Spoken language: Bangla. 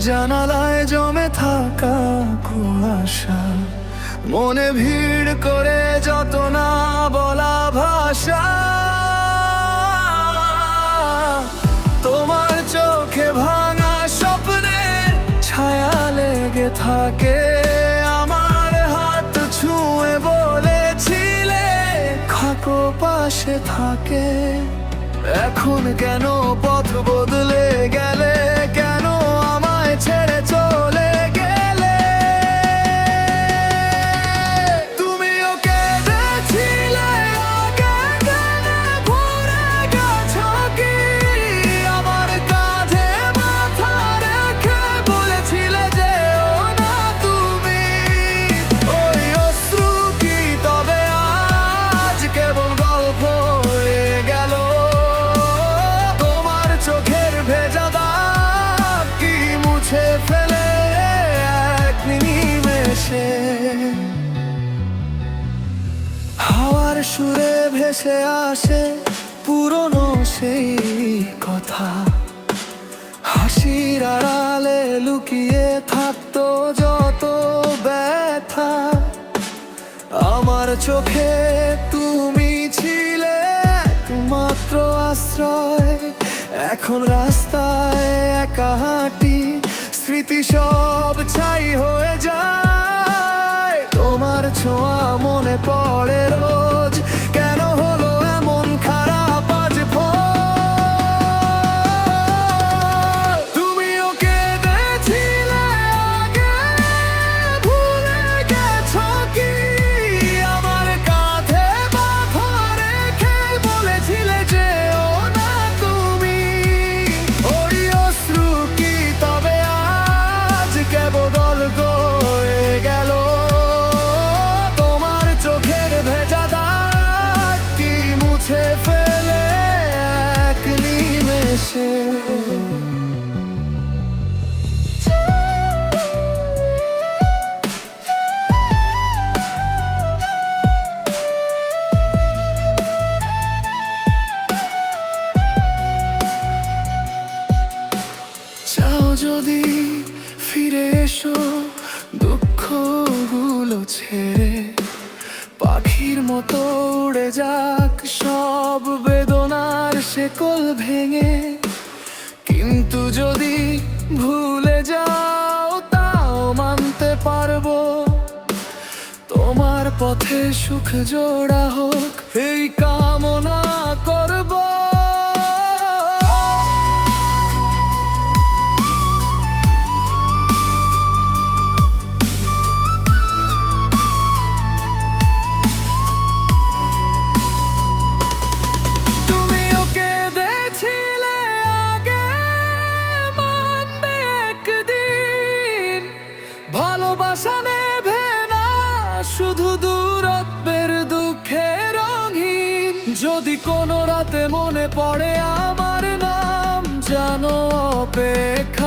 জানালায় জমে থাকা কুয়াশা, মনে ভিড় করে যত না বলা ভাষা। তোমার চোখে ভাঙা স্বপ্নে ছায়া লেগে থাকে, আমার হাত ছুঁয়ে বলেছিলে খাকো পাশে থাকে। এখন কেন পথ বদলে গেলে, কেন আমায় ছেড়ে চলে গেলে? তুমিও কেঁদেছিলে আগে, কেন ভুলে গেছো কি? আমার কাঁধে মাথা রেখে বলেছিলে যেও না তুমি। ওই অশ্রু কি তবে আজ কেবল গল্প হয়ে গেল? তোমার চোখের ভেজা দাগ কি মুছে ফেলে এক নিমেষে? হাওয়ার সুরে ভেসে আসে পুরনো সেই কথা, হাসির আড়ালে লুকিয়ে থাকতো যত ব্যথা। আমার চোখে তুমি ছিলে একমাত্র আশ্রয়, এখন রাস্তায় একা হাঁটি, স্মৃতি সব ছাই হয়ে যায়। তোমার ছোঁয়া মনে পড়ে রোজ, কেন হলো এমন খারাপ আজ ভোর? তুমিও কেঁদেছিলে আগে, ভুলে গেছো কি? আমার কাঁধে মাথা রেখে বলেছিলে যেও না তুমি। ওই অশ্রু কি তবে আজ কেবল হয়ে গেল? তোমার চোখের ভেজা দাগ কি মুছে ফেলে এক নিমেষে? চাও যদি ফিরে এসো দুঃখগুলো ছেড়ে, পাখির মতো উড়ে যাক সব বেদনার শেকল ভেঙে। কিন্তু যদি ভুলে যাও তাও মানতে পারবো, তোমার পথে সুখ জোড়া হোক এই কামনা করবো। তুমিও কেঁদেছিলে আগে, মানবে একদিন ভালোবাসা নেভে না, শুধু দূরত্বের দুঃখে রঙিন। যদি কোনো রাতে মনে পড়ে আমার নাম, জানো অপেক্ষা